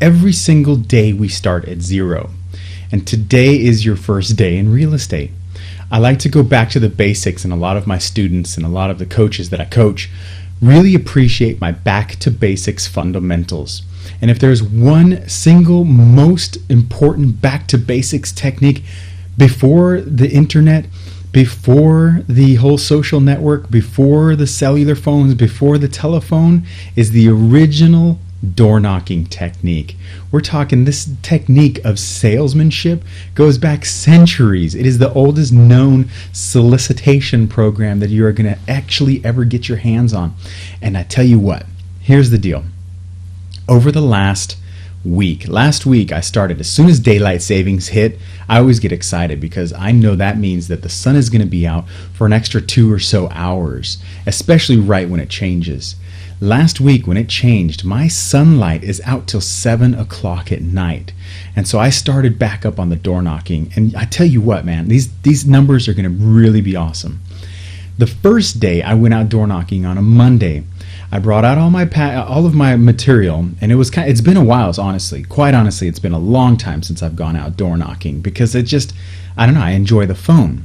Every single day we start at zero. And today is your first day in real estate. I like to go back to the basics, and a lot of my students and a lot of the coaches that I coach really appreciate my back to basics fundamentals. And if there's one single most important back to basics technique before the internet, before the whole social network, before the cellular phones, before the telephone, is the original door knocking technique. We're talking this technique of salesmanship goes back centuries. It is the oldest known solicitation program that you are going to actually ever get your hands on. And I tell you what, here's the deal. Over the last week I started, as soon as daylight savings hit, I always get excited because I know that means that the sun is going to be out for an extra 2 or so hours, especially right when it changes. Last week when it changed, my sunlight is out till 7 o'clock at night. And so I started back up on the door knocking. And I tell you what, man, these numbers are going to really be awesome. The first day I went out door knocking on a Monday, I brought out all of my material, and it's been a while, honestly. Quite honestly, it's been a long time since I've gone out door knocking because I don't know, I enjoy the phone.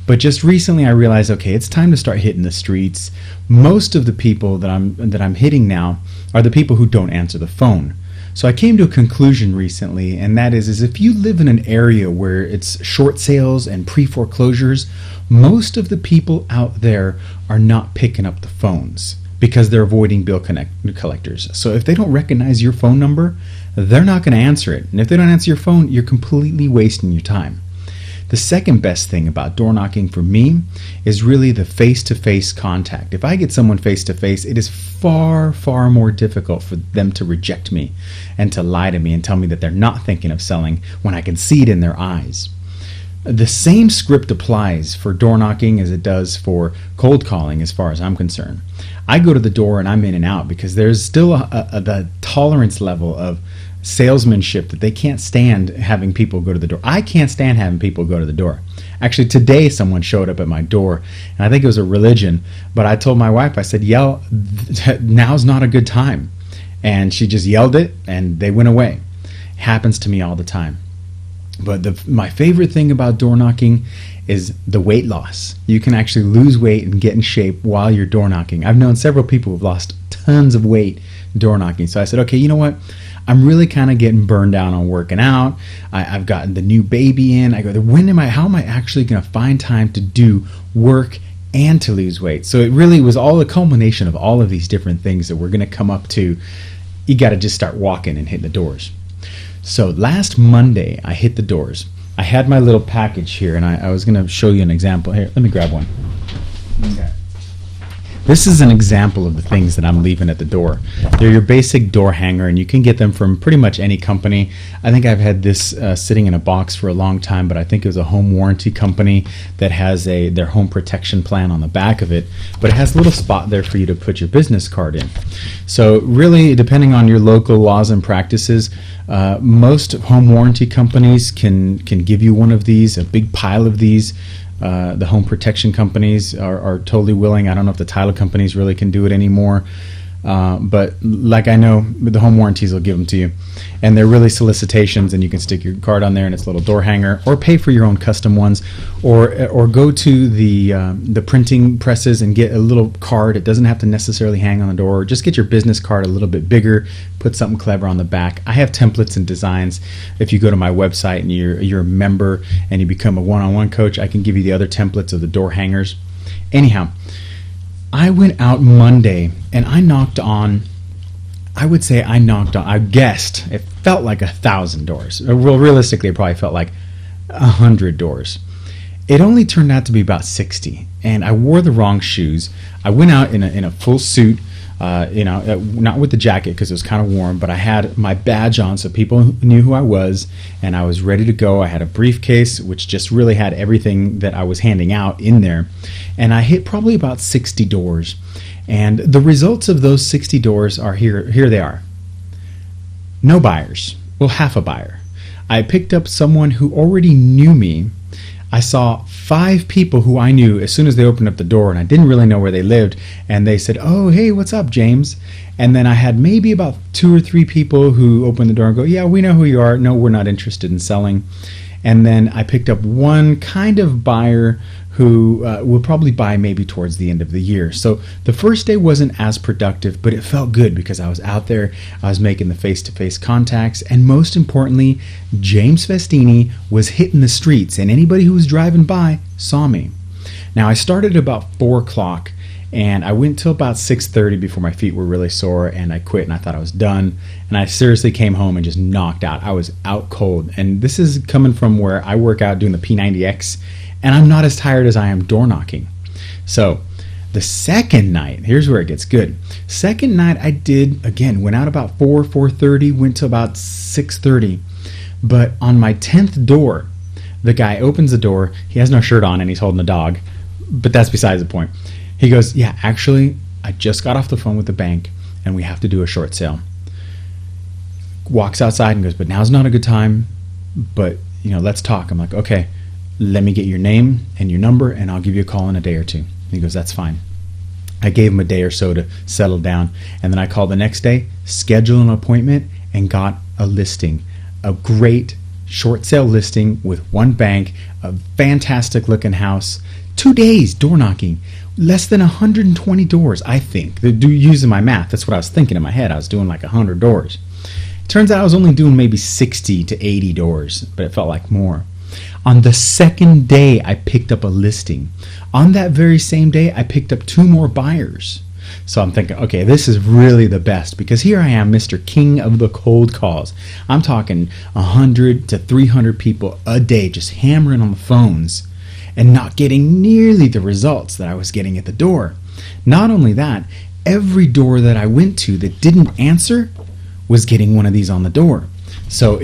But just recently I realized, okay, it's time to start hitting the streets. Most of the people that I'm hitting now are the people who don't answer the phone. So I came to a conclusion recently, and that is if you live in an area where it's short sales and pre-foreclosures, most of the people out there are not picking up the phones because they're avoiding bill collectors. So if they don't recognize your phone number, they're not going to answer it. And if they don't answer your phone, you're completely wasting your time. The second best thing about door knocking for me is really the face-to-face contact. If I get someone face-to-face, it is far, far more difficult for them to reject me and to lie to me and tell me that they're not thinking of selling when I can see it in their eyes. The same script applies for door knocking as it does for cold calling as far as I'm concerned. I go to the door and I'm in and out because there's still the tolerance level of salesmanship that they can't stand having people go to the door. I can't stand having people go to the door. Actually, today someone showed up at my door, and I think it was a religion, but I told my wife, I said, now's not a good time. And she just yelled it, and they went away. It happens to me all the time. But my favorite thing about door knocking is the weight loss. You can actually lose weight and get in shape while you're door knocking. I've known several people who've lost tons of weight door knocking. So I said, okay, you know what? I'm really kind of getting burned down on working out. I've gotten the new baby in. I go, how am I actually going to find time to do work and to lose weight? So it really was all a culmination of all of these different things that we're going to come up to. You got to just start walking and hit the doors. So last Monday, I hit the doors. I had my little package here, and I was going to show you an example. Here, let me grab one. Okay. This is an example of the things that I'm leaving at the door. They're your basic door hanger, and you can get them from pretty much any company. I think I've had this sitting in a box for a long time, but I think it was a home warranty company that has their home protection plan on the back of it, but it has a little spot there for you to put your business card in. So really, depending on your local laws and practices, most home warranty companies can give you one of these, a big pile of these. The home protection companies are totally willing. I don't know if the title companies really can do it anymore. But like I know, the home warranties will give them to you. And they're really solicitations, and you can stick your card on there and it's a little door hanger, or pay for your own custom ones, or go to the printing presses and get a little card. It doesn't have to necessarily hang on the door. Just get your business card a little bit bigger, put something clever on the back. I have templates and designs. If you go to my website and you're a member and you become a one-on-one coach, I can give you the other templates of the door hangers. Anyhow, I went out Monday and I guessed, it felt like 1,000 doors. Well, realistically, it probably felt like 100 doors. It only turned out to be about 60, and I wore the wrong shoes. I went out in a full suit, not with the jacket because it was kind of warm, but I had my badge on so people knew who I was, and I was ready to go. I had a briefcase which just really had everything that I was handing out in there, and I hit probably about 60 doors. And the results of those 60 doors are here. Here they are. No buyers. Well, half a buyer. I picked up someone who already knew me. I saw 5 people who I knew as soon as they opened up the door, and I didn't really know where they lived, and they said, "Oh, hey, what's up, James?" And then I had maybe about 2 or 3 people who opened the door and go, "Yeah, we know who you are. No, we're not interested in selling." And then I picked up one kind of buyer who will probably buy maybe towards the end of the year. So the first day wasn't as productive, but it felt good because I was out there, I was making the face-to-face contacts, and most importantly, James Festini was hitting the streets, and anybody who was driving by saw me. Now, I started about 4 o'clock, and I went till about 6:30 before my feet were really sore, and I quit, and I thought I was done. And I seriously came home and just knocked out. I was out cold. And this is coming from where I work out doing the P90X, and I'm not as tired as I am door knocking. So the second night, here's where it gets good. Second night I did, again, went out about 4:30, went to about 6:30. But on my 10th door, the guy opens the door. He has no shirt on and he's holding a dog. But that's besides the point. He goes, "Yeah, actually, I just got off the phone with the bank and we have to do a short sale." Walks outside and goes, "But now's not a good time, but let's talk." I'm like, "Okay, let me get your name and your number and I'll give you a call in a day or two." And he goes, "That's fine." I gave him a day or so to settle down, and then I called the next day, scheduled an appointment, and got a listing. A great short sale listing with one bank, a fantastic looking house. 2 days door knocking. Less than 120 doors, I think. Using my math, that's what I was thinking in my head. I was doing like 100 doors. Turns out I was only doing maybe 60 to 80 doors, but it felt like more. On the second day, I picked up a listing. On that very same day, I picked up 2 more buyers. So I'm thinking, okay, this is really the best, because here I am, Mr. King of the cold calls. I'm talking 100 to 300 people a day just hammering on the phones and not getting nearly the results that I was getting at the door. Not only that, every door that I went to that didn't answer was getting one of these on the door. So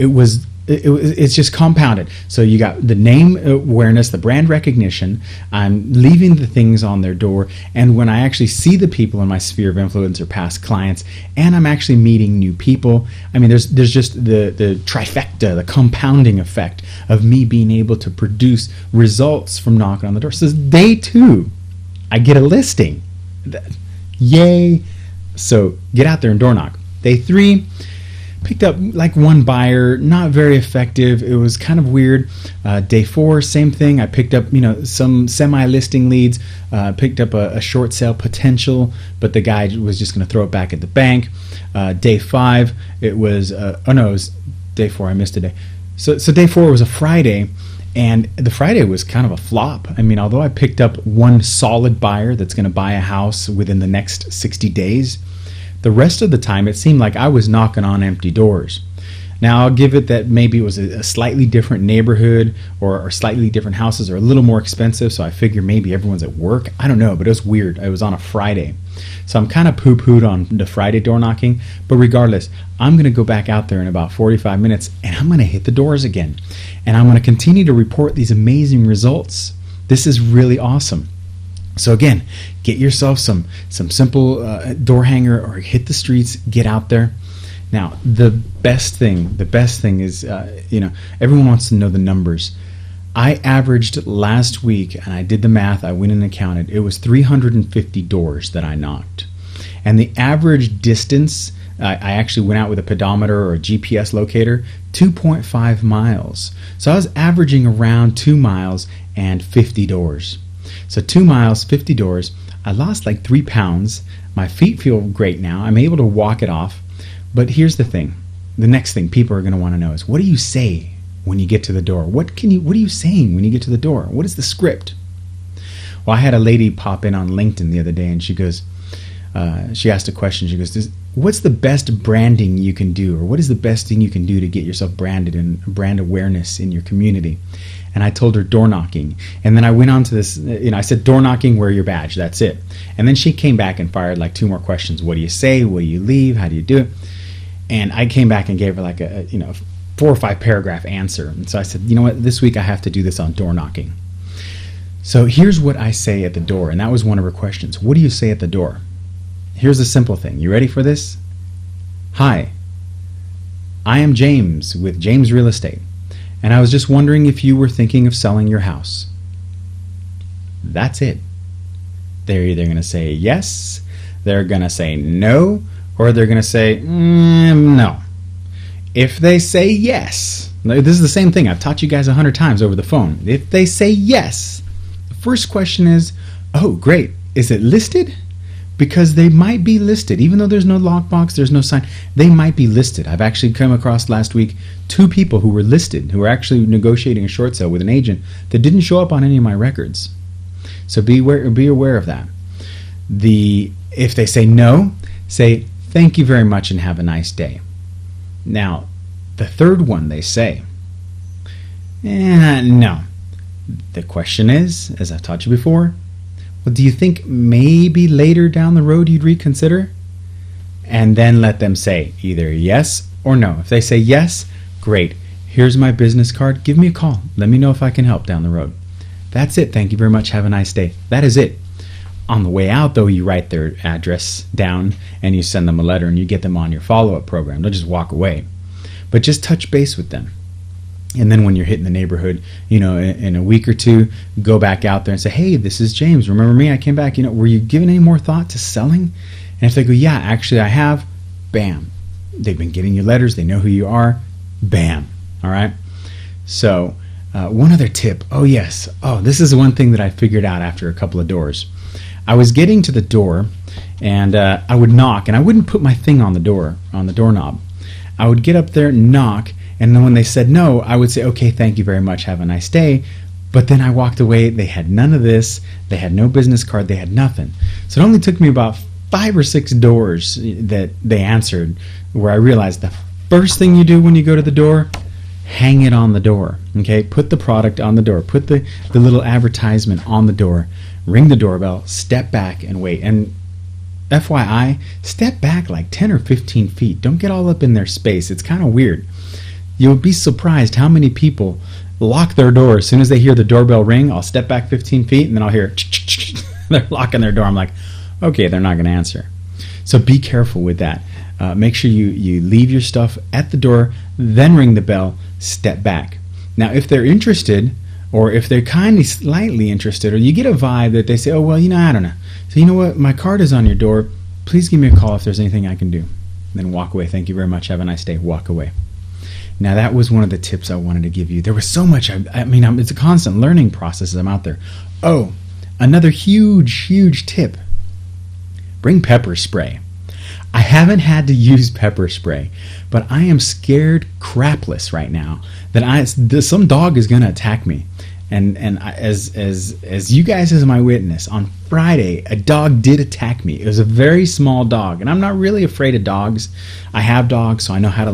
it's just compounded. So you got the name awareness, the brand recognition. I'm leaving the things on their door, and when I actually see the people in my sphere of influence or past clients, and I'm actually meeting new people. I mean, there's just the trifecta, the compounding effect of me being able to produce results from knocking on the door. So day 2, I get a listing. Yay! So get out there and door knock. Day 3. Picked up like 1 buyer, not very effective. It was kind of weird. Day 4, same thing. I picked up, some semi-listing leads. Picked up a short sale potential, but the guy was just going to throw it back at the bank. Day 5, it was it was day 4. I missed a day. So day 4 was a Friday, and the Friday was kind of a flop. I mean, although I picked up 1 solid buyer that's going to buy a house within the next 60 days. The rest of the time, it seemed like I was knocking on empty doors. Now, I'll give it that maybe it was a slightly different neighborhood, or slightly different houses are a little more expensive, so I figure maybe everyone's at work. I don't know, but it was weird. It was on a Friday. So I'm kind of poo-pooed on the Friday door knocking, but regardless, I'm going to go back out there in about 45 minutes, and I'm going to hit the doors again. And I'm going to continue to report these amazing results. This is really awesome. So again, get yourself some simple door hanger, or hit the streets, get out there. Now, the best thing is, everyone wants to know the numbers. I averaged last week, and I did the math, I went and counted, it was 350 doors that I knocked. And the average distance, I actually went out with a pedometer or a GPS locator, 2.5 miles. So I was averaging around 2 miles and 50 doors. So 2 miles, 50 doors. I lost like 3 pounds. My feet feel great now. I'm able to walk it off. But here's the thing. The next thing people are going to want to know is, what do you say when you get to the door? What are you saying when you get to the door? What is the script? Well, I had a lady pop in on LinkedIn the other day, and she goes, she asked a question. She goes, what's the best branding you can do? Or what is the best thing you can do to get yourself branded and brand awareness in your community? And I told her door knocking. And then I went on to this, I said door knocking, wear your badge, that's it. And then she came back and fired like 2 more questions. What do you say? What do you leave? How do you do it? And I came back and gave her like a 4 or 5 paragraph answer. And so I said, you know what, this week I have to do this on door knocking. So here's what I say at the door. And that was one of her questions. What do you say at the door? Here's a simple thing. You ready for this? Hi, I am James with James Real Estate, and I was just wondering if you were thinking of selling your house. That's it. They're either going to say yes, they're going to say no, or they're going to say no. If they say yes, this is the same thing I've taught you guys 100 times over the phone. If they say yes, the first question is, oh, great, is it listed? Because they might be listed. Even though there's no lockbox, there's no sign, they might be listed. I've actually come across last week 2 people who were listed, who were actually negotiating a short sale with an agent that didn't show up on any of my records. So be aware of that. If they say no, say thank you very much and have a nice day. Now, the third one they say, no. The question is, as I've taught you before, well, do you think maybe later down the road you'd reconsider? And then let them say either yes or no. If they say yes, great. Here's my business card. Give me a call. Let me know if I can help down the road. That's it. Thank you very much. Have a nice day. That is it. On the way out, though, you write their address down and you send them a letter and you get them on your follow-up program. Don't just walk away. But just touch base with them. And then when you're hitting the neighborhood, in a week or two, go back out there and say, hey, this is James. Remember me? I came back. Were you giving any more thought to selling? And if they go, yeah, actually I have, bam. They've been getting your letters. They know who you are. Bam. All right? So one other tip. Oh, yes. Oh, this is one thing that I figured out after a couple of doors. I was getting to the door, and I would knock, and I wouldn't put my thing on the doorknob. I would get up there, knock, and then when they said no, I would say, okay, thank you very much, have a nice day. But then I walked away. They had none of this. They had no business card. They had nothing. So it only took me about 5 or 6 doors that they answered where I realized the first thing you do when you go to the door, hang it on the door. Okay, put the product on the door. Put the little advertisement on the door. Ring the doorbell, step back, and wait. And FYI, step back like 10 or 15 feet. Don't get all up in their space. It's kind of weird. You'll be surprised how many people lock their door as soon as they hear the doorbell ring. I'll step back 15 feet, and then I'll hear they're locking their door. I'm like, okay, they're not going to answer. So be careful with that. Make sure you leave your stuff at the door, then ring the bell, step back. Now, if they're interested, or if they're kind of slightly interested, or you get a vibe that they say, oh, well, I don't know. So you know what? My card is on your door. Please give me a call if there's anything I can do. Then walk away. Thank you very much. Have a nice day. Walk away. Now, that was one of the tips I wanted to give you. There was so much. It's a constant learning process as I'm out there. Oh, another huge tip. Bring pepper spray. I haven't had to use pepper spray, but I am scared crapless right now that some dog is going to attack me. And as you guys as my witness, on Friday, a dog did attack me. It was a very small dog, and I'm not really afraid of dogs. I have dogs, so I know how to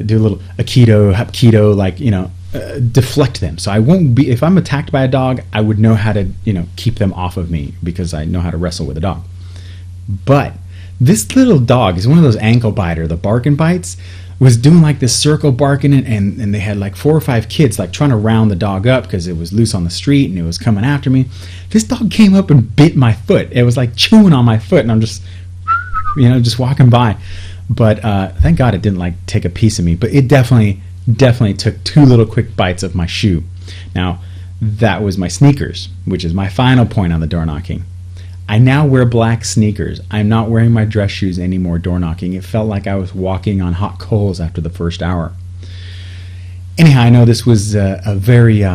do a little aikido, hapkido, deflect them. So I won't be, if I'm attacked by a dog, I would know how to, keep them off of me because I know how to wrestle with a dog. But this little dog is one of those ankle biter, the bark and bites, was doing like this circle barking, and they had like 4 or 5 kids like trying to round the dog up because it was loose on the street and it was coming after me. This dog came up and bit my foot. It was like chewing on my foot, and I'm just, just walking by. But thank God it didn't take a piece of me. But it definitely took 2 little quick bites of my shoe. Now, that was my sneakers, which is my final point on the door knocking. I now wear black sneakers. I'm not wearing my dress shoes anymore door knocking. It felt like I was walking on hot coals after the first hour. Anyhow, I know this was a very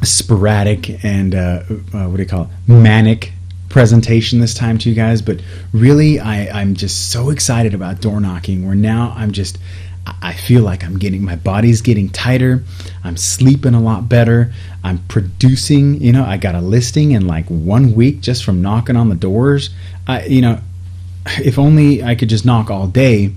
sporadic and manic presentation this time to you guys, but really I'm just so excited about door knocking where now I feel like my body's getting tighter. I'm sleeping a lot better. I'm producing, I got a listing in 1 week just from knocking on the doors. If only I could just knock all day.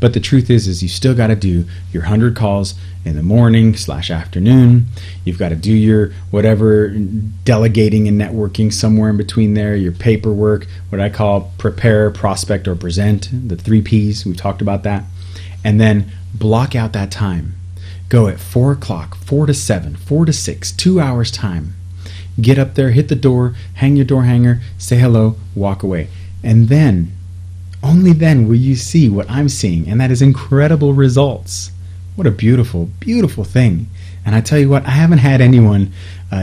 But the truth is you still got to do your 100 calls in the morning / afternoon. You've got to do your whatever delegating and networking somewhere in between there, your paperwork, what I call prepare, prospect, or present, the 3 Ps. We talked about that. And then block out that time. Go at 4 o'clock, 4 to 7, 4 to 6, 2 hours time. Get up there, hit the door, hang your door hanger, say hello, walk away. And then, only then will you see what I'm seeing, and that is incredible results. What a beautiful, beautiful thing. And I tell you what, I haven't had anyone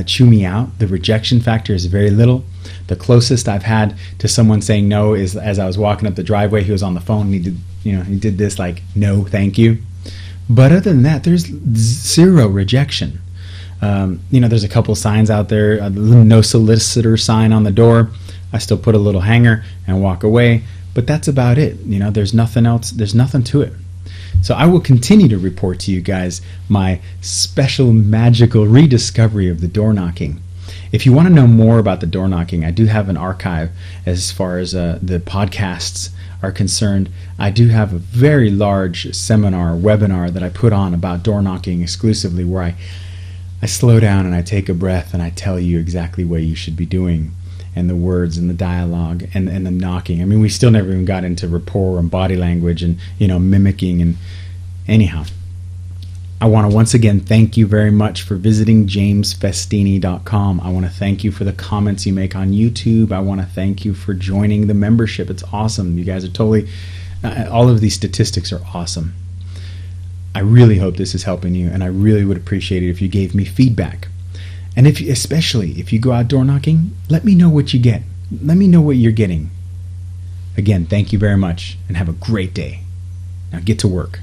chew me out. The rejection factor is very little. The closest I've had to someone saying no is as I was walking up the driveway. He was on the phone and he did this like, no, thank you. But other than that, there's zero rejection. There's a couple signs out there, a no solicitor sign on the door. I still put a little hanger and walk away, but that's about it. There's nothing else. There's nothing to it. So I will continue to report to you guys my special magical rediscovery of the door knocking. If you want to know more about the door knocking, I do have an archive as far as the podcasts are concerned. I do have a very large webinar that I put on about door knocking exclusively, where I slow down and I take a breath and I tell you exactly what you should be doing, and the words and the dialogue and the knocking. I mean, we still never even got into rapport and body language and mimicking. And anyhow, I want to once again thank you very much for visiting jamesfestini.com. I want to thank you for the comments you make on YouTube. I want to thank you for joining the membership. It's awesome. You guys are totally, all of these statistics are awesome. I really hope this is helping you, and I really would appreciate it if you gave me feedback. And especially if you go out door knocking, let me know what you get. Let me know what you're getting. Again, thank you very much, and have a great day. Now get to work.